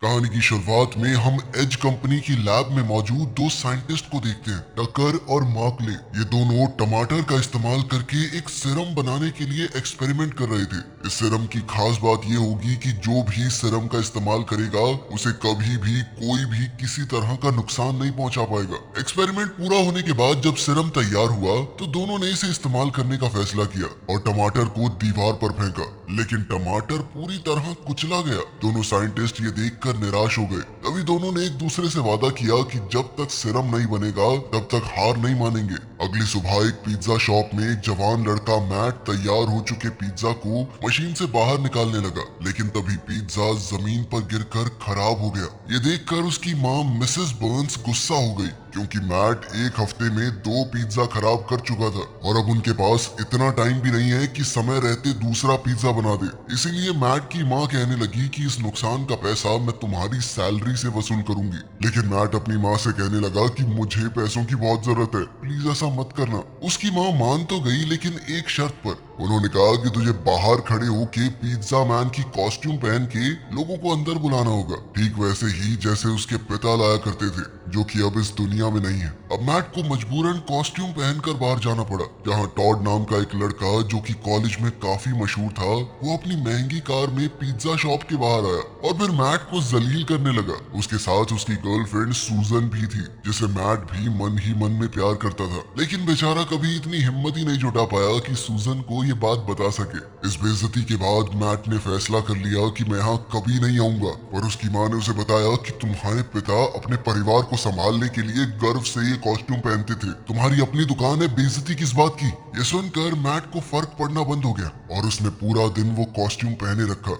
कहानी की शुरुआत में हम एज कंपनी की लैब में मौजूद दो साइंटिस्ट को देखते हैं, टकर और मार्कले। ये दोनों टमाटर का इस्तेमाल करके एक सीरम बनाने के लिए एक्सपेरिमेंट कर रहे थे। इस सीरम की खास बात ये होगी कि जो भी सीरम का इस्तेमाल करेगा उसे कभी भी कोई भी किसी तरह का नुकसान नहीं पहुंचा पाएगा। एक्सपेरिमेंट पूरा होने के बाद जब सीरम तैयार हुआ तो दोनों ने इसे इस्तेमाल करने का फैसला किया और टमाटर को दीवार पर फेंका, लेकिन टमाटर पूरी तरह कुचला गया। दोनों साइंटिस्ट ये देखकर निराश हो गए। तभी दोनों ने एक दूसरे से वादा किया कि जब तक सीरम नहीं बनेगा तब तक हार नहीं मानेंगे। अगली सुबह एक पिज्जा शॉप में एक जवान लड़का मैट तैयार हो चुके पिज्जा को मशीन से बाहर निकालने लगा, लेकिन तभी पिज्जा जमीन पर गिरकर खराब हो गया। ये देखकर उसकी माँ मिसेस बर्न्स गुस्सा हो गई, क्योंकि मैट एक हफ्ते में 2 पिज्जा खराब कर चुका था और अब उनके पास इतना टाइम भी नहीं है कि समय रहते दूसरा पिज्जा बना दे। इसीलिए मैट की माँ कहने लगी कि इस नुकसान का पैसा मैं तुम्हारी सैलरी से वसूल करूंगी। लेकिन मैट अपनी माँ से कहने लगा कि मुझे पैसों की बहुत जरूरत है, प्लीज ऐसा मत करना। उसकी माँ मान तो गई, लेकिन एक शर्त पर। उन्होंने कहा कि तुझे बाहर खड़े होके पिज्जा मैन की कॉस्ट्यूम पहन के लोगों को अंदर बुलाना होगा, ठीक वैसे ही जैसे उसके पिता लाया करते थे, जो कि अब इस दुनिया में नहीं है। अब मैट को मजबूरन कॉस्ट्यूम पहनकर बाहर जाना पड़ा, जहाँ टॉड नाम का एक लड़का जो कि कॉलेज में काफी मशहूर था, वो अपनी महंगी कार में पिज्जा शॉप के बाहर आया और फिर मैट को जलील करने लगा। उसके साथ उसकी गर्लफ्रेंड सूजन भी थी, जिसे मैट भी मन ही मन में प्यार करता था, लेकिन बेचारा कभी इतनी हिम्मत ही नहीं जुटा पाया कि सूजन को ये बात बता सके। इस बेइज्जती के बाद मैट ने फैसला कर लिया कि मैं यहाँ कभी नहीं आऊंगा, पर उसकी माँ ने उसे बताया कि तुम्हारे पिता अपने परिवार को संभालने के लिए गर्व से ये कॉस्ट्यूम पहनते थे, तुम्हारी अपनी दुकान है, बेइज्जती किस बात की। ये सुनकर मैट को फर्क पड़ना बंद हो गया और उसने पूरा दिन वो कॉस्ट्यूम पहने रखा।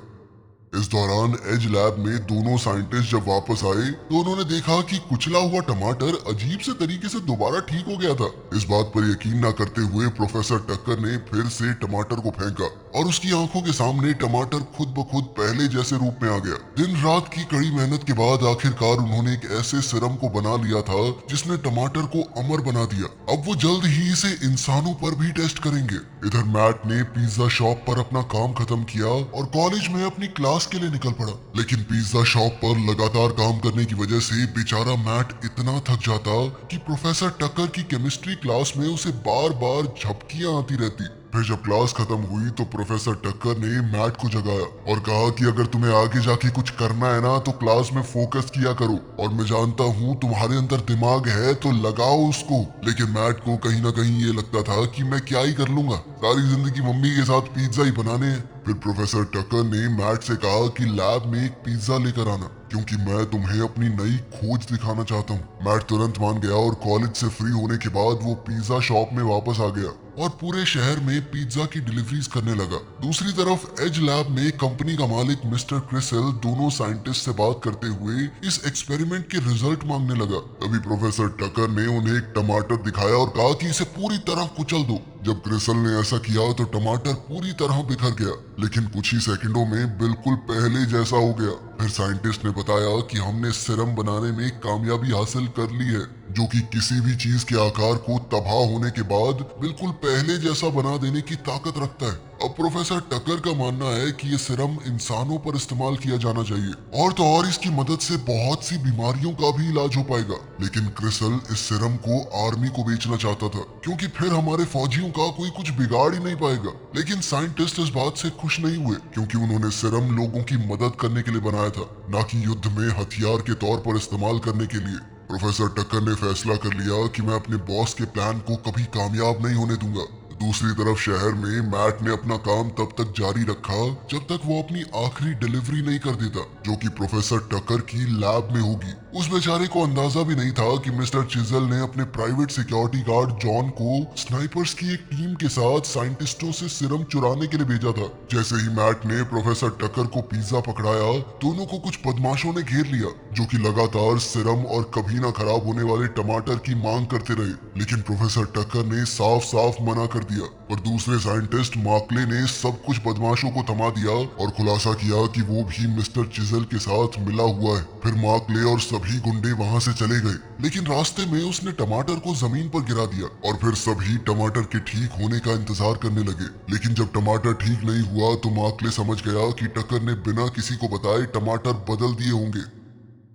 इस दौरान एज लैब में दोनों साइंटिस्ट जब वापस आए तो उन्होंने देखा कि कुचला हुआ टमाटर अजीब से तरीके से दोबारा ठीक हो गया था। इस बात पर यकीन न करते हुए प्रोफेसर टक्कर ने फिर से टमाटर को फेंका और उसकी आंखों के सामने टमाटर खुद ब खुद पहले जैसे रूप में आ गया। दिन रात की कड़ी मेहनत के बाद आखिरकार उन्होंने एक ऐसे सिरम को बना लिया था जिसने टमाटर को अमर बना दिया। अब वो जल्द ही इसे इंसानों पर भी टेस्ट करेंगे। इधर मैट ने पिज्जा शॉप पर अपना काम खत्म किया और कॉलेज में अपनी क्लास के लिए निकल पड़ा, लेकिन पिज्जा शॉप पर लगातार काम करने की वजह से बेचारा मैट इतना थक जाता कि प्रोफेसर टक्कर की केमिस्ट्री क्लास में उसे बार बार झपकियां आती रहती। फिर जब क्लास खत्म हुई तो प्रोफेसर टक्कर ने मैट को जगाया और कहा कि अगर तुम्हें आगे जाके कुछ करना है ना तो क्लास में फोकस किया करो, और मैं जानता हूँ तुम्हारे अंदर दिमाग है तो लगाओ उसको। लेकिन मैट को कहीं ना कहीं ये लगता था कि मैं क्या ही कर लूंगा, सारी जिंदगी मम्मी के साथ पिज्जा ही बनाने हैं। फिर प्रोफेसर टक्कर ने मैट से कहा कि लैब में एक पिज्जा लेकर आना, क्योंकि मैं तुम्हें अपनी नई खोज दिखाना चाहता हूँ। मैट तुरंत मान गया और कॉलेज से फ्री होने के बाद वो पिज्जा शॉप में वापस आ गया और पूरे शहर में पिज्जा की डिलीवरीज करने लगा। दूसरी तरफ एज लैब में कंपनी का मालिक मिस्टर क्रिसल दोनों साइंटिस्ट से बात करते हुए इस एक्सपेरिमेंट के रिजल्ट मांगने लगा। तभी प्रोफेसर टकर ने उन्हें एक टमाटर दिखाया और कहा कि इसे पूरी तरह कुचल दो। जब क्रिसल ने ऐसा किया तो टमाटर पूरी तरह बिखर गया, लेकिन कुछ ही सेकंडों में बिल्कुल पहले जैसा हो गया। फिर साइंटिस्ट ने बताया कि हमने सिरम बनाने में कामयाबी हासिल कर ली है, जो कि किसी भी चीज के आकार को तबाह होने के बाद बिल्कुल पहले जैसा बना देने की ताकत रखता है। अब प्रोफेसर टकर का मानना है कि ये सिरम इंसानों पर इस्तेमाल किया जाना चाहिए और तो और इसकी मदद से बहुत सी बीमारियों का भी इलाज हो पाएगा। लेकिन क्रिसल इस सिरम को आर्मी को बेचना चाहता था, क्योंकि फिर हमारे फौजियों का कोई कुछ बिगाड़ ही नहीं पाएगा। लेकिन साइंटिस्ट इस बात से खुश नहीं हुए, क्योंकि उन्होंने सिरम लोगों की मदद करने के लिए बनाया था, न कि युद्ध में हथियार के तौर पर इस्तेमाल करने के लिए। प्रोफेसर टक्कर ने फैसला कर लिया कि मैं अपने बॉस के प्लान को कभी कामयाब नहीं होने दूंगा। दूसरी तरफ शहर में मैट ने अपना काम तब तक जारी रखा जब तक वो अपनी आखिरी डिलीवरी नहीं कर देता, जो कि प्रोफेसर टकर की लैब में होगी। उस बेचारे को अंदाजा भी नहीं था कि मिस्टर चिजल ने अपने प्राइवेट सिक्योरिटी गार्ड जॉन को स्नाइपर्स की एक टीम के साथ साइंटिस्टों से सिरम चुराने के लिए भेजा था। जैसे ही मैट ने प्रोफेसर टकर को पिज्जा पकड़ाया, दोनों को कुछ बदमाशों ने घेर लिया, जो कि लगातार सिरम और कभी ना खराब होने वाले टमाटर की मांग करते रहे। लेकिन प्रोफेसर टकर ने साफ साफ मना कर दिया। पर दूसरे साइंटिस्ट मार्कले ने सब कुछ बदमाशों को थमा दिया और खुलासा किया कि वो भी मिस्टर चिजल के साथ मिला हुआ है। फिर मार्कले और सभी गुंडे वहां से चले गए, लेकिन रास्ते में उसने टमाटर को जमीन पर गिरा दिया और फिर सभी टमाटर के ठीक होने का इंतजार करने लगे। लेकिन जब टमाटर ठीक नहीं हुआ तो मार्कले समझ गया कि टकर ने बिना किसी को बताए टमाटर बदल दिए होंगे।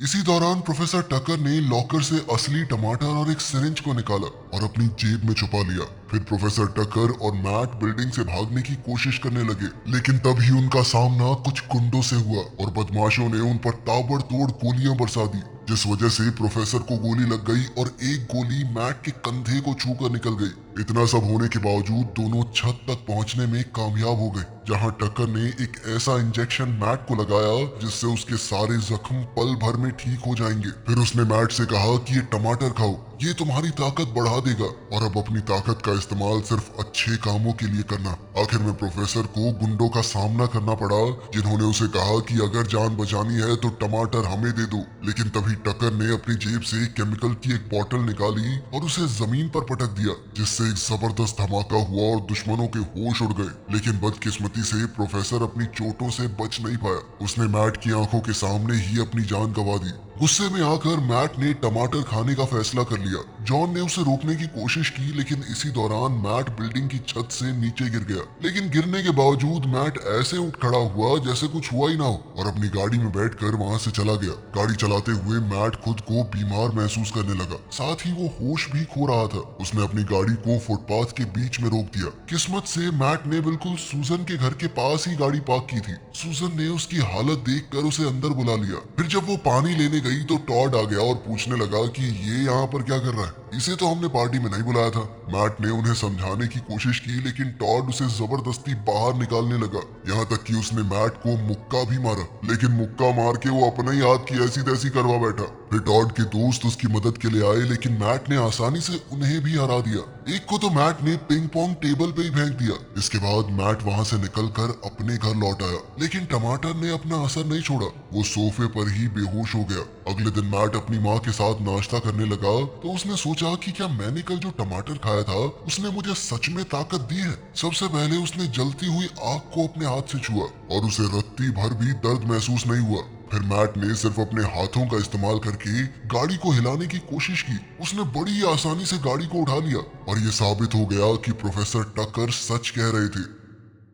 इसी दौरान प्रोफेसर टकर ने लॉकर से असली टमाटर और एक सिरिंज को निकाला और अपनी जेब में छुपा लिया। फिर प्रोफेसर टकर और मैट बिल्डिंग से भागने की कोशिश करने लगे, लेकिन तभी उनका सामना कुछ गुंडों से हुआ और बदमाशों ने उन पर ताबड़तोड़ गोलियां बरसा दी, जिस वजह से प्रोफेसर को गोली लग गई और एक गोली मैट के कंधे को छूकर निकल गई। इतना सब होने के बावजूद दोनों छत तक पहुंचने में कामयाब हो गए, जहां टकर ने एक ऐसा इंजेक्शन मैट को लगाया जिससे उसके सारे जख्म पल भर में ठीक हो जाएंगे। फिर उसने मैट से कहा कि ये टमाटर खाओ, ये तुम्हारी ताकत बढ़ा देगा और अब अपनी ताकत का इस्तेमाल सिर्फ अच्छे कामों के लिए करना। आखिर में प्रोफेसर को गुंडों का सामना करना पड़ा, जिन्होंने उसे कहा कि अगर जान बचानी है तो टमाटर हमें दे दो। लेकिन तभी टकर ने अपनी जेब से केमिकल की एक बोतल निकाली और उसे जमीन पर पटक दिया, जिससे एक जबरदस्त धमाका हुआ और दुश्मनों के होश उड़ गए। लेकिन बदकिस्मती से प्रोफेसर अपनी चोटों से बच नहीं पाया। उसने मैट की आंखों के सामने ही अपनी जान गंवा दी। गुस्से में आकर मैट ने टमाटर खाने का फैसला कर लिया। जॉन ने उसे रोकने की कोशिश की, लेकिन इसी दौरान मैट बिल्डिंग की छत से नीचे गिर गया। लेकिन गिरने के बावजूद मैट ऐसे उठ खड़ा हुआ जैसे कुछ हुआ ही ना हो और अपनी गाड़ी में बैठकर वहां से चला गया। गाड़ी चलाते हुए मैट खुद को बीमार महसूस करने लगा, साथ ही वो होश भी खो रहा था। उसने अपनी गाड़ी को फुटपाथ के बीच में रोक दिया। किस्मत से मैट ने बिल्कुल सूजन के घर के पास ही गाड़ी पार्क की थी। सूजन ने उसकी हालत देखकर उसे अंदर बुला लिया। फिर जब वो पानी लेने गई तो टॉड आ गया और पूछने लगा कि ये यहाँ पर क्या कर रहा है, इसे तो हमने पार्टी में नहीं बुलाया था। मैट ने उन्हें समझाने की कोशिश की, लेकिन टॉड उसे जबरदस्ती बाहर निकालने लगा, यहाँ तक कि उसने मैट को मुक्का भी मारा। लेकिन मुक्का मार के वो अपना ही हाथ की ऐसी तैसी करवा बैठा। फिर टॉड के दोस्त उसकी मदद के लिए आए, लेकिन मैट ने आसानी से उन्हें भी हरा दिया। एक को तो मैट ने पिंग पोंग टेबल पे ही फेंक दिया। इसके बाद मैट वहां से निकलकर अपने घर लौट आया, लेकिन टमाटर ने अपना असर नहीं छोड़ा। वो सोफे पर ही बेहोश हो गया। अगले दिन मैट अपनी माँ के साथ नाश्ता करने लगा तो उसने सोचा कि क्या मैंने कल जो टमाटर खाया था उसने मुझे सच में ताकत दी है। सबसे पहले उसने जलती हुई आग को अपने हाथ से छुआ और उसे रत्ती भर भी दर्द महसूस नहीं हुआ। फिर मैट ने सिर्फ अपने हाथों का इस्तेमाल करके गाड़ी को हिलाने की कोशिश की। उसने बड़ी आसानी से गाड़ी को उठा लिया और ये साबित हो गया कि प्रोफेसर टकर सच कह रहे थे।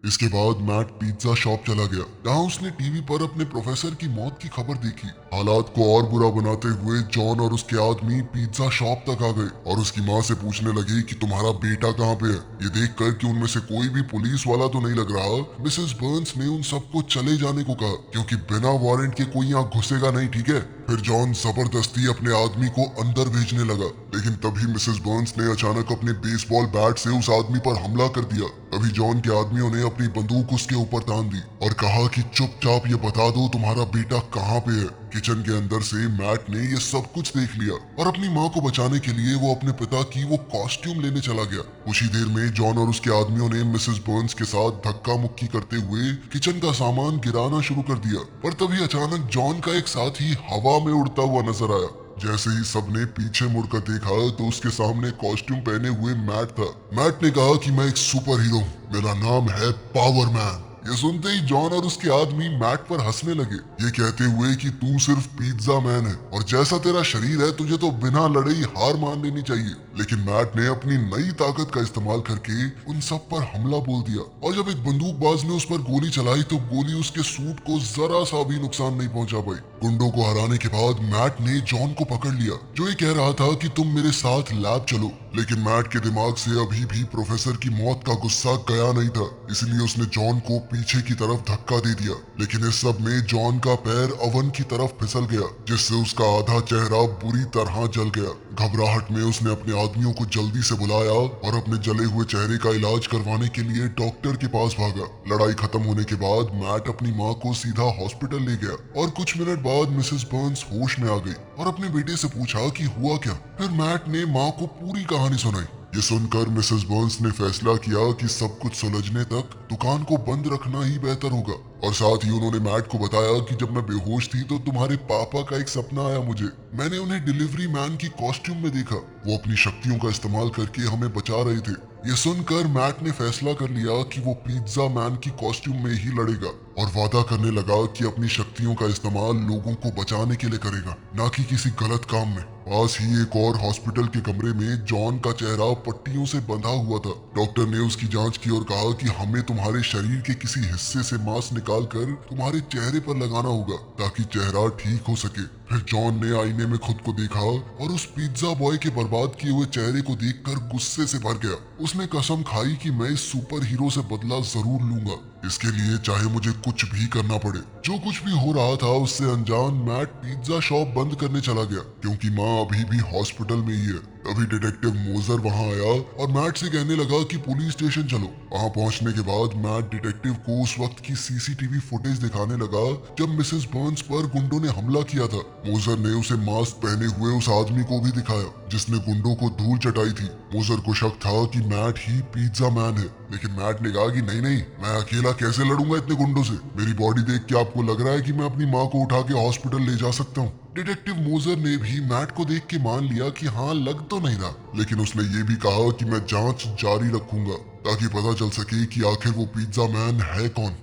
इसके बाद मैट पिज्जा शॉप चला गया, जहाँ उसने टीवी पर अपने प्रोफेसर की मौत की खबर देखी। हालात को और बुरा बनाते हुए जॉन और उसके आदमी पिज्जा शॉप तक आ गए और उसकी माँ से पूछने लगे कि तुम्हारा बेटा कहाँ पे है। ये देखकर कि उनमें से कोई भी पुलिस वाला तो नहीं लग रहा, मिसेस बर्न्स ने उन सबको चले जाने को कहा, क्योंकि बिना वारंट के कोई यहाँ घुसेगा नहीं, ठीक है। फिर जॉन जबरदस्ती अपने आदमी को अंदर भेजने लगा, लेकिन तभी मिसेस बर्न्स ने अचानक अपने बेसबॉल बैट से उस आदमी पर हमला कर दिया। तभी जॉन के आदमियों ने अपनी बंदूक उसके ऊपर तान दी और कहा कि चुपचाप ये बता दो तुम्हारा बेटा कहाँ पे है। किचन के अंदर से मैट ने ये सब कुछ देख लिया और अपनी माँ को बचाने के लिए वो अपने पिता की वो कॉस्ट्यूम लेने चला गया। कुछ ही देर में जॉन और उसके आदमियों ने मिसेस बर्न्स के साथ धक्का मुक्की करते हुए किचन का सामान गिराना शुरू कर दिया। पर तभी अचानक जॉन का एक साथी हवा में उड़ता हुआ नजर आया। जैसे ही सबने पीछे मुड़कर देखा तो उसके सामने कॉस्ट्यूम पहने हुए मैट था। मैट ने कहा कि मैं एक सुपर हीरो हूँ, मेरा नाम है पावर मैन। ये सुनते ही जॉन और उसके आदमी मैट पर हंसने लगे, ये कहते हुए कि तू सिर्फ पिज्जा मैन है और जैसा तेरा शरीर है तुझे तो बिना लड़े ही हार मान लेनी चाहिए। लेकिन मैट ने अपनी नई ताकत का इस्तेमाल करके उन सब पर हमला बोल दिया और जब एक बंदूकबाज ने उस पर गोली चलाई तो गोली उसके सूट को जरा सा भी नुकसान नहीं पहुंचा पाई। गुंडों को हराने के बाद मैट ने जॉन को पकड़ लिया, जो ये कह रहा था कि तुम मेरे साथ लैब चलो। लेकिन मैट के दिमाग से अभी भी प्रोफेसर की मौत का गुस्सा गया नहीं था, इसलिए उसने जॉन को पीछे की तरफ धक्का दे दिया। लेकिन इस सब में जॉन का पैर अवन की तरफ फिसल गया, जिससे उसका आधा चेहरा बुरी तरह जल गया। घबराहट में उसने अपने आदमियों को जल्दी से बुलाया और अपने जले हुए चेहरे का इलाज करवाने के लिए डॉक्टर के पास भागा। लड़ाई खत्म होने के बाद मैट अपनी माँ को सीधा हॉस्पिटल ले गया और कुछ मिनट बाद मिसेस बर्न्स होश में आ गई और अपने बेटे से पूछा कि हुआ क्या। फिर मैट ने माँ को पूरी कहानी सुनाई। ये सुनकर मिसेस बर्न्स ने फैसला किया कि सब कुछ सुलझने तक दुकान को बंद रखना ही बेहतर होगा और साथ ही उन्होंने मैट को बताया कि जब मैं बेहोश थी तो तुम्हारे पापा का एक सपना आया मुझे। मैंने उन्हें डिलीवरी मैन की कॉस्ट्यूम में देखा, वो अपनी शक्तियों का इस्तेमाल करके हमें बचा रहे थे। ये सुनकर मैट ने फैसला कर लिया कि वो पिज्जा मैन की कॉस्ट्यूम में ही लड़ेगा और वादा करने लगा कि अपनी शक्तियों का इस्तेमाल लोगों को बचाने के लिए करेगा, ना कि किसी गलत काम में। पास ही एक और हॉस्पिटल के कमरे में जॉन का चेहरा पट्टियों से बंधा हुआ था। डॉक्टर ने उसकी जांच की और कहा कि हमें तुम्हारे शरीर के किसी हिस्से से मांस निकालकर तुम्हारे चेहरे पर लगाना होगा ताकि चेहरा ठीक हो सके। फिर जॉन ने आईने में खुद को देखा और उस पिज्जा बॉय के बर्बाद किए हुए चेहरे को देखकर गुस्से से भर गया। उसने कसम खाई कि मैं इस सुपर हीरो से बदला जरूर लूंगा, इसके लिए चाहे मुझे कुछ भी करना पड़े। जो कुछ भी हो रहा था उससे अनजान मैट पिज्जा शॉप बंद करने चला गया क्योंकि माँ अभी भी हॉस्पिटल में ही है। तभी डिटेक्टिव मोजर वहां आया और मैट से कहने लगा कि पुलिस स्टेशन चलो। वहां पहुंचने के बाद मैट डिटेक्टिव को उस वक्त की सीसीटीवी फुटेज दिखाने लगा जब मिसेस बर्न्स पर गुंडों ने हमला किया था। मोजर ने उसे मास्क पहने हुए उस आदमी को भी दिखाया जिसने गुंडों को धूल चटाई थी। मोजर को शक था कि मैट ही पिज्जा मैन है, लेकिन मैट ने कहा कि नहीं नहीं, मैं अकेला कैसे लड़ूंगा इतने गुंडों से। मेरी बॉडी देख के आपको लग रहा है कि मैं अपनी माँ को उठा के हॉस्पिटल ले जा सकता हूँ। डिटेक्टिव मोजर ने भी मैट को देख के मान लिया कि हाँ, लग तो नहीं रहा, लेकिन उसने ये भी कहा कि मैं जांच जारी रखूंगा ताकि पता चल सके कि आखिर वो पिज्जा मैन है कौन।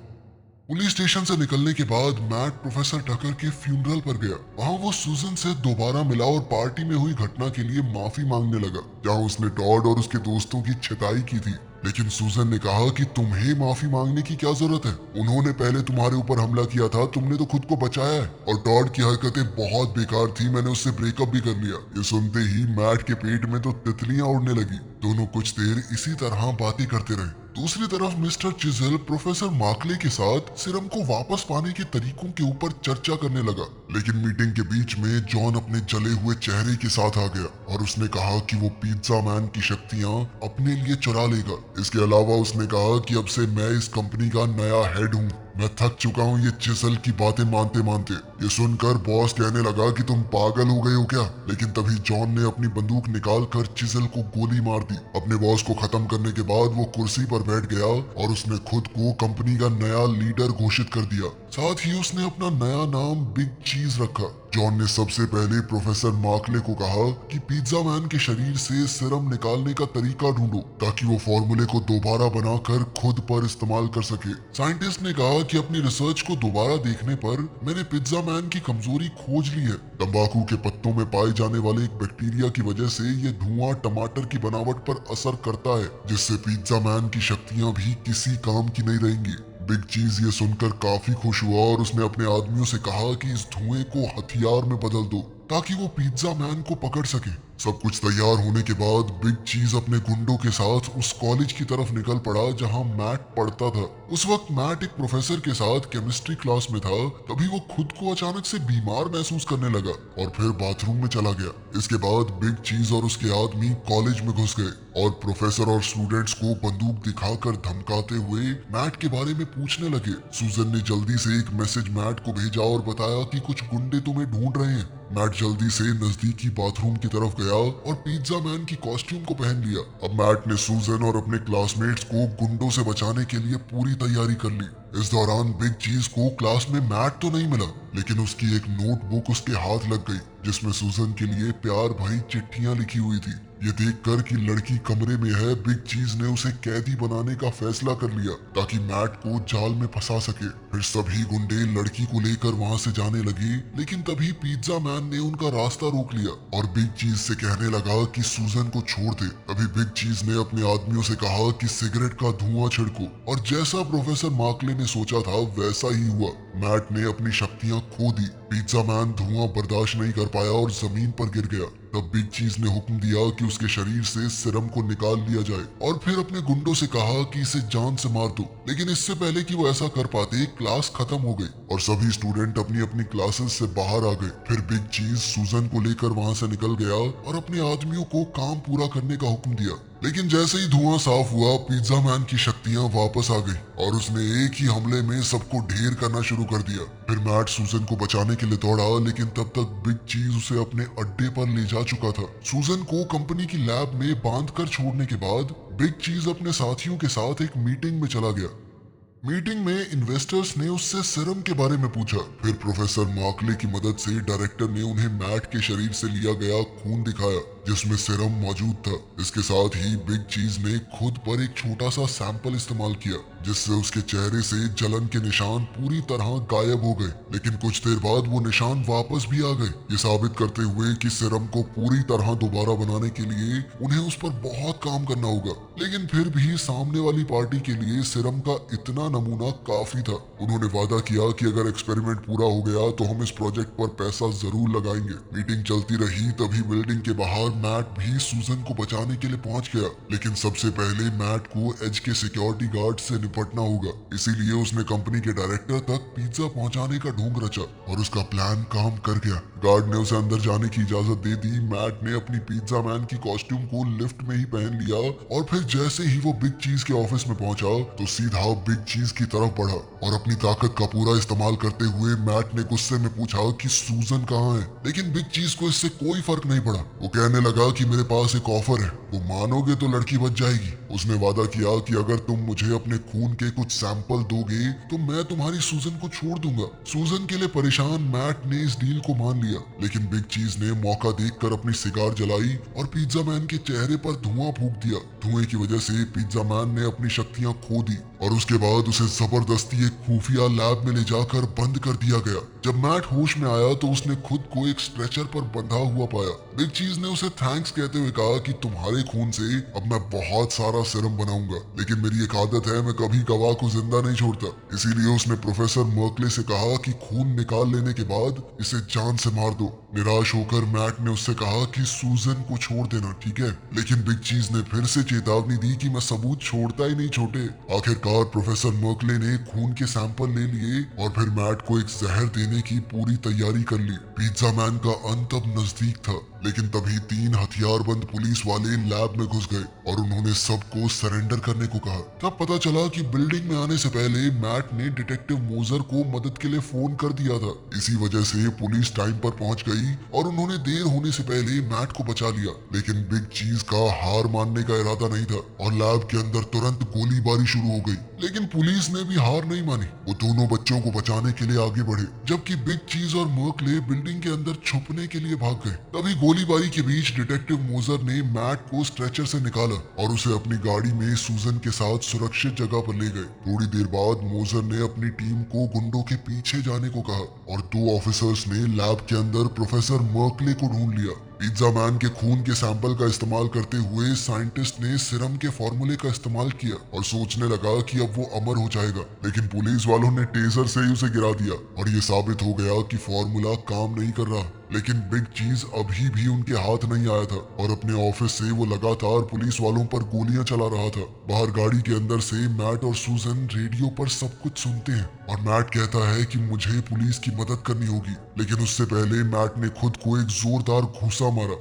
पुलिस स्टेशन से निकलने के बाद मैट प्रोफेसर टकर के फ्यूनरल पर गया। वहाँ वो सूजन से दोबारा मिला और पार्टी में हुई घटना के लिए माफी मांगने लगा जहाँ उसने टॉड और उसके दोस्तों की छटाई की थी। लेकिन सूजन ने कहा कि तुम्हें माफी मांगने की क्या जरूरत है, उन्होंने पहले तुम्हारे ऊपर हमला किया था, तुमने तो खुद को बचाया है। और टॉड की हरकतें बहुत बेकार थी, मैंने उससे ब्रेकअप भी कर लिया। ये सुनते ही मैट के पेट में तो तितलियां उड़ने लगी। दोनों कुछ देर इसी तरह बातें करते रहे। दूसरी तरफ मिस्टर चिजल प्रोफेसर मार्कले के साथ सिरम को वापस पाने के तरीकों के ऊपर चर्चा करने लगा। लेकिन मीटिंग के बीच में जॉन अपने जले हुए चेहरे के साथ आ गया और उसने कहा कि वो पिज्जा मैन की शक्तियां अपने लिए चुरा लेगा। इसके अलावा उसने कहा कि अब से मैं इस कंपनी का नया हेड हूँ। मैं थक चुका हूँ ये चिजल की बातें मानते मानते। ये सुनकर बॉस कहने लगा कि तुम पागल हो गए हो क्या, लेकिन तभी जॉन ने अपनी बंदूक निकालकर चिजल को गोली मार दी। अपने बॉस को खत्म करने के बाद वो कुर्सी पर बैठ गया और उसने खुद को कंपनी का नया लीडर घोषित कर दिया। साथ ही उसने अपना नया नाम बिग चीज रखा। जॉन ने सबसे पहले प्रोफेसर मार्कले को कहा कि पिज्जा मैन के शरीर से सीरम निकालने का तरीका ढूंढो ताकि वो फॉर्मूले को दोबारा बनाकर खुद पर इस्तेमाल कर सके। साइंटिस्ट ने कहा कि अपनी रिसर्च को दोबारा देखने पर मैंने पिज्जा मैन की कमजोरी खोज ली है। तंबाकू के पत्तों में पाए जाने वाले एक बैक्टीरिया की वजह से ये धुआं टमाटर की बनावट पर असर करता है, जिससे पिज्जा मैन की शक्तियां भी किसी काम की नहीं रहेंगी। बिग चीज ये सुनकर काफी खुश हुआ और उसने अपने आदमियों से कहा कि इस धुएं को हथियार में बदल दो ताकि वो पिज्जा मैन को पकड़ सके। सब कुछ तैयार होने के बाद बिग चीज अपने गुंडों के साथ उस कॉलेज की तरफ निकल पड़ा जहां मैट पढ़ता था। उस वक्त मैट एक प्रोफेसर के साथ केमिस्ट्री क्लास में था। तभी वो खुद को अचानक से बीमार महसूस करने लगा और फिर बाथरूम में चला गया। इसके बाद बिग चीज और उसके आदमी कॉलेज में घुस गए और प्रोफेसर और स्टूडेंट्स को बंदूक दिखाकर धमकाते हुए मैट के बारे में पूछने लगे। सूजन ने जल्दी से एक मैसेज मैट को भेजा और बताया कि कुछ गुंडे तुम्हें ढूंढ रहे हैं। मैट जल्दी से नजदीकी बाथरूम की तरफ गया और पिज्जा मैन की कॉस्ट्यूम को पहन लिया। अब मैट ने सूजन और अपने क्लासमेट्स को गुंडों से बचाने के लिए पूरी तैयारी कर ली। इस दौरान बिग चीज को क्लास में मैट तो नहीं मिला, लेकिन उसकी एक नोटबुक उसके हाथ लग गई जिसमें सूजन के लिए प्यार भरी चिट्ठियां लिखी हुई थी। ये देखकर कि लड़की कमरे में है, बिग चीज ने उसे कैदी बनाने का फैसला कर लिया ताकि मैट को जाल में फंसा सके। फिर सभी गुंडे लड़की को लेकर वहां से जाने लगे, लेकिन तभी पिज्जा मैन ने उनका रास्ता रोक लिया और बिग चीज से कहने लगा कि सूजन को छोड़ दे। तभी बिग चीज ने अपने आदमियों से कहा कि सिगरेट का धुआं छिड़को और जैसा प्रोफेसर मार्कले ने सोचा था वैसा ही हुआ। मैट ने अपनी शक्तियां खो दी। पिज्जा मैन धुआं बर्दाश्त नहीं कर पाया और जमीन पर गिर गया। तब बिग चीज ने हुक्म दिया कि उसके शरीर से सीरम को निकाल लिया जाए और फिर अपने गुंडों से कहा कि इसे जान से मार दो। लेकिन इससे पहले कि वो ऐसा कर पाते क्लास खत्म हो गई और सभी स्टूडेंट अपनी अपनी क्लासेस से बाहर आ गए। फिर बिग चीज सूजन को लेकर वहां से निकल गया और अपने आदमियों को काम पूरा करने का हुक्म दिया। लेकिन जैसे ही धुआं साफ हुआ, पिज्जा मैन की शक्तियां वापस आ गई और उसने एक ही हमले में सबको ढेर करना शुरू कर दिया। फिर मैट सूजन को बचाने के लिए दौड़ा, लेकिन तब तक बिग चीज उसे अपने अड्डे पर ले जा चुका था। सूजन को कंपनी की लैब में बांधकर छोड़ने के बाद बिग चीज अपने साथियों के साथ एक मीटिंग में चला गया। मीटिंग में इन्वेस्टर्स ने उससे सीरम के बारे में पूछा। फिर प्रोफेसर मार्कले की मदद से डायरेक्टर ने उन्हें मैट के शरीर से लिया गया खून दिखाया जिसमें सीरम मौजूद था। इसके साथ ही बिग चीज ने खुद पर एक छोटा सा सैंपल इस्तेमाल किया, जिससे उसके चेहरे से जलन के निशान पूरी तरह गायब हो गए। लेकिन कुछ देर बाद वो निशान वापस भी आ गए, ये साबित करते हुए कि सीरम को पूरी तरह दोबारा बनाने के लिए उन्हें उस पर बहुत काम करना होगा। लेकिन फिर भी सामने वाली पार्टी के लिए सीरम का इतना नमूना काफी था। उन्होंने वादा किया कि अगर एक्सपेरिमेंट पूरा हो गया तो हम इस प्रोजेक्ट पर पैसा जरूर लगाएंगे। मीटिंग चलती रही, तभी बिल्डिंग के बाहर मैट भी सूजन को बचाने के लिए पहुंच गया। लेकिन सबसे पहले मैट को एज के सिक्योरिटी गार्ड से निपटना होगा, इसीलिए उसने कंपनी के डायरेक्टर तक पिज्जा पहुंचाने का ढोंग रचा और उसका प्लान काम कर गया। गार्ड ने उसे अंदर जाने की इजाजत दे दी। मैट ने अपनी पिज्जा मैन की कॉस्ट्यूम को लिफ्ट में ही पहन लिया और फिर जैसे ही वो बिग चीज के ऑफिस में पहुंचा तो सीधा बिग चीज की तरफ बढ़ा और अपनी ताकत का पूरा इस्तेमाल करते हुए मैट ने गुस्से में पूछा कि सूजन कहाँ है। लेकिन बिग चीज को इससे कोई फर्क नहीं पड़ा। वो कहने लगा कि मेरे पास एक ऑफर है, वो मानोगे तो लड़की बच जाएगी। उसने वादा किया कि अगर तुम मुझे अपने खून के कुछ सैंपल दोगे तो मैं तुम्हारी सूजन को छोड़ दूंगा। सूजन के लिए परेशान मैट ने इस डील को मान लिया। लेकिन बिग चीज ने मौका देखकर अपनी सिगार जलाई और पिज्जा मैन के चेहरे पर धुआं फूंक दिया। धुएं की वजह से पिज्जा मैन ने अपनी शक्तियां खो दी और उसके बाद उसे जबरदस्ती एक खुफिया लैब में ले जाकर बंद कर दिया गया। जब मैट होश में आया तो उसने खुद को एक स्ट्रेचर पर बंधा हुआ पाया। बिग चीज ने उसे थैंक्स कहते हुए कहा कि तुम्हारे खून से अब मैं बहुत सारा सीरम बनाऊंगा, लेकिन मेरी एक आदत है, मैं कभी गवाह को जिंदा नहीं छोड़ता। इसीलिए उसने प्रोफेसर मर्कले से कहा कि खून निकाल लेने के बाद इसे जान से मार दो। निराश होकर मैट ने उससे कहा कि सूजन को छोड़ देना, ठीक है? लेकिन बिग चीज ने फिर से चेतावनी दी कि मैं सबूत छोड़ता ही नहीं छोटे। आखिरकार प्रोफेसर मर्कले ने खून के सैंपल ले लिए और फिर मैट को एक जहर देने की पूरी तैयारी कर ली। पिज्जा मैन का अंत अब नजदीक था, लेकिन तभी 3 हथियारबंद पुलिस वाले लैब में घुस गए और उन्होंने सबको सरेंडर करने को कहा। तब पता चला कि बिल्डिंग में आने से पहले मैट ने डिटेक्टिव मोजर को मदद के लिए फोन कर दिया था। इसी वजह से पुलिस टाइम पर पहुंच गई और उन्होंने देर होने से पहले मैट को बचा लिया। लेकिन बिग चीज का हार मानने का इरादा नहीं था और लैब के अंदर तुरंत गोलीबारी शुरू हो गई। लेकिन पुलिस ने भी हार नहीं मानी, वो दोनों बच्चों को बचाने के लिए आगे बढ़े, जबकि बिग चीज और मर्कले बिल्डिंग के अंदर छुपने के लिए भाग गए। तभी गोलीबारी के बीच डिटेक्टिव मोजर ने मैट को स्ट्रेचर से निकाला और उसे अपनी गाड़ी में सूजन के साथ सुरक्षित जगह पर ले गए। थोड़ी देर बाद मोजर ने अपनी टीम को गुंडों के पीछे जाने को कहा और 2 ऑफिसर्स ने लैब के अंदर प्रोफेसर मर्कले को ढूंढ लिया। पिज्जा मैन के खून के सैंपल का इस्तेमाल करते हुए साइंटिस्ट ने सीरम के फॉर्मूले का इस्तेमाल किया और सोचने लगा कि अब वो अमर हो जाएगा। लेकिन पुलिस वालों ने टेजर से ही उसे गिरा दिया और ये साबित हो गया कि फॉर्मूला काम नहीं कर रहा। लेकिन बिग चीज अभी भी उनके हाथ नहीं आया था और अपने ऑफिस से वो लगातार पुलिस वालों पर गोलियां चला रहा था। बाहर गाड़ी के अंदर से मैट और सूजन रेडियो पर सब कुछ सुनते हैं और मैट कहता है कि मुझे पुलिस की मदद करनी होगी। लेकिन उससे पहले मैट ने खुद को एक जोरदार घूंसा मारा,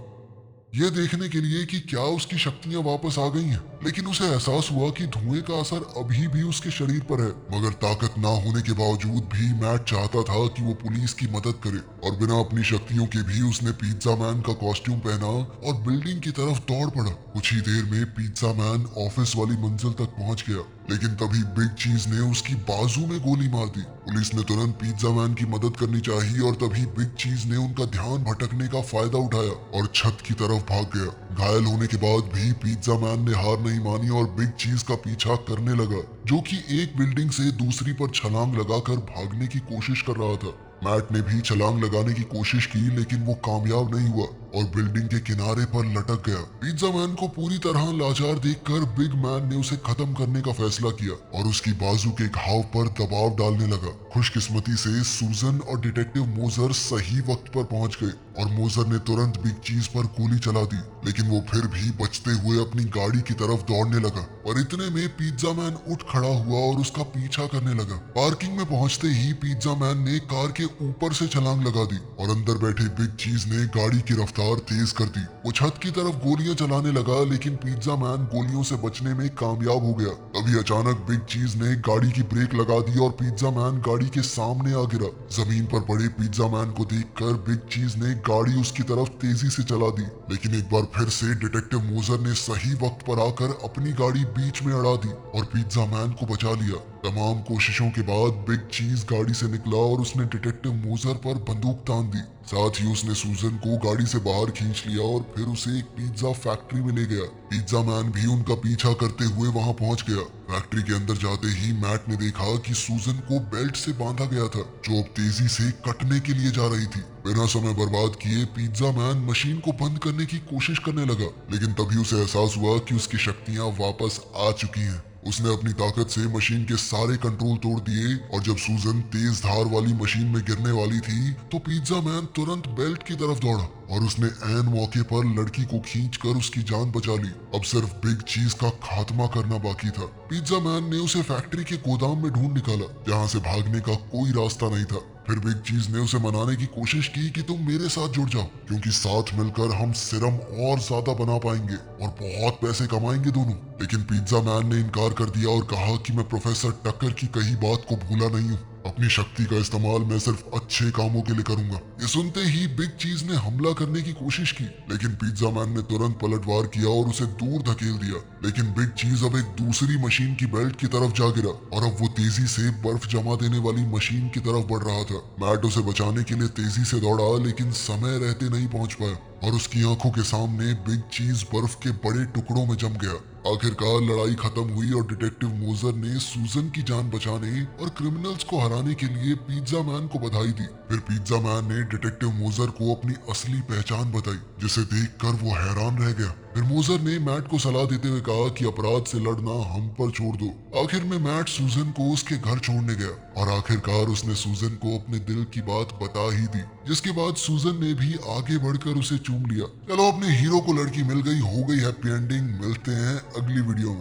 यह देखने के लिए कि क्या उसकी शक्तियां वापस आ गई हैं। लेकिन उसे एहसास हुआ कि धुएं का असर अभी भी उसके शरीर पर है। मगर ताकत ना होने के बावजूद भी मैट चाहता था कि वो पुलिस की मदद करे और बिना अपनी शक्तियों के भी उसने पिज्जा मैन का कॉस्ट्यूम पहना और बिल्डिंग की तरफ दौड़ पड़ा। कुछ ही देर में पिज्जा मैन ऑफिस वाली मंजिल तक पहुंच गया, लेकिन तभी बिग चीज ने उसकी बाजू में गोली मार दी। पुलिस ने तुरंत पिज्जा मैन की मदद करनी चाहिए और तभी बिग चीज ने उनका ध्यान भटकने का फायदा उठाया और छत की तरफ भाग गया। घायल होने के बाद भी पिज्जा मैन ने हार नहीं मानी और बिग चीज का पीछा करने लगा, जो कि एक बिल्डिंग से दूसरी पर छलांग लगाकर भागने की कोशिश कर रहा था। मैट ने भी छलांग लगाने की कोशिश की, लेकिन वो कामयाब नहीं हुआ और बिल्डिंग के किनारे पर लटक गया। पिज्जा मैन को पूरी तरह लाचार देखकर बिग मैन ने उसे खत्म करने का फैसला किया और उसकी बाजू के घाव पर दबाव डालने लगा। खुशकिस्मती से सूजन और डिटेक्टिव मोजर सही वक्त पर पहुंच गए और मोजर ने तुरंत बिग चीज पर गोली चला दी, लेकिन वो फिर भी बचते हुए अपनी गाड़ी की तरफ दौड़ने लगा। और इतने में पिज्जा मैन उठ खड़ा हुआ और उसका पीछा करने लगा। पार्किंग में पहुंचते ही पिज्जा मैन ने कार के ऊपर से छलांग लगा दी और अंदर बैठे बिग चीज ने गाड़ी की रफ्तार तेज कर दी। वो छत की तरफ गोलियां चलाने लगा, लेकिन पिज्जा मैन गोलियों से बचने में कामयाब हो गया। तभी अचानक बिग चीज ने गाड़ी की ब्रेक लगा दी और पिज्जा मैन गाड़ी के सामने आ गिरा। जमीन पर पड़े पिज्जा मैन को देखकर बिग चीज ने गाड़ी उसकी तरफ तेजी से चला दी, लेकिन एक बार फिर से डिटेक्टिव मोजर ने सही वक्त पर आकर अपनी गाड़ी बीच में अड़ा दी और पिज्जा मैन को बचा लिया। तमाम कोशिशों के बाद बिग चीज गाड़ी से निकला और उसने डिटेक्टिव मोजर पर बंदूक तान दी। साथ ही उसने सूजन को गाड़ी से बाहर खींच लिया और फिर उसे एक पिज्जा फैक्ट्री में ले गया। पिज्जा मैन भी उनका पीछा करते हुए वहां पहुंच गया। फैक्ट्री के अंदर जाते ही मैट ने देखा कि सूजन को बेल्ट से बांधा गया था, जो अब तेजी से कटने के लिए जा रही थी। बिना समय बर्बाद किए पिज्जा मैन मशीन को बंद करने की कोशिश करने लगा, लेकिन तभी उसे एहसास हुआ कि उसकी शक्तियां वापस आ चुकी हैं। उसने अपनी ताकत से मशीन के सारे कंट्रोल तोड़ दिए और जब सूजन तेज धार वाली मशीन में गिरने वाली थी तो पिज्जा मैन तुरंत बेल्ट की तरफ दौड़ा और उसने ऐन मौके पर लड़की को खींचकर उसकी जान बचा ली। अब सिर्फ बिग चीज का खात्मा करना बाकी था। पिज्जा मैन ने उसे फैक्ट्री के गोदाम में ढूंढ निकाला, जहां से भागने का कोई रास्ता नहीं था। फिर बिग चीज ने उसे मनाने की कोशिश की कि तुम मेरे साथ जुड़ जाओ, क्योंकि साथ मिलकर हम सिरम और ज्यादा बना पाएंगे और बहुत पैसे कमाएंगे दोनों। लेकिन पिज्जा मैन ने इनकार कर दिया और कहा कि मैं प्रोफेसर टक्कर की कही बात को भूला नहीं हूँ। अपनी शक्ति का इस्तेमाल मैं सिर्फ अच्छे कामों के लिए करूंगा। ये सुनते ही बिग चीज ने हमला करने की कोशिश की, लेकिन पिज्जा मैन ने तुरंत पलटवार किया और उसे दूर धकेल दिया। लेकिन बिग चीज अब एक दूसरी मशीन की बेल्ट की तरफ जा गिरा और अब वो तेजी से बर्फ जमा देने वाली मशीन की तरफ बढ़ रहा था। मैट उसे बचाने के लिए तेजी से दौड़ा, लेकिन समय रहते नहीं पहुंच पाया और उसकी आंखों के सामने बिग चीज बर्फ के बड़े टुकड़ों में जम गया। आखिरकार लड़ाई खत्म हुई और डिटेक्टिव मोजर ने सूजन की जान बचाने और क्रिमिनल्स को हराने के लिए पिज्जा मैन को बधाई दी। फिर पिज्जा मैन ने डिटेक्टिव मोजर को अपनी असली पहचान बताई, जिसे देखकर वो हैरान रह गया। फिर मोजर ने मैट को सलाह देते हुए कहा कि अपराध से लड़ना हम पर छोड़ दो। आखिर में मैट सूजन को उसके घर छोड़ने गया और आखिरकार उसने सूजन को अपने दिल की बात बता ही दी, जिसके बाद सूजन ने भी आगे बढ़कर उसे चूम लिया। चलो, अपने हीरो को लड़की मिल गई, हो गई हैप्पी एंडिंग। मिलते हैं अगली वीडियो में।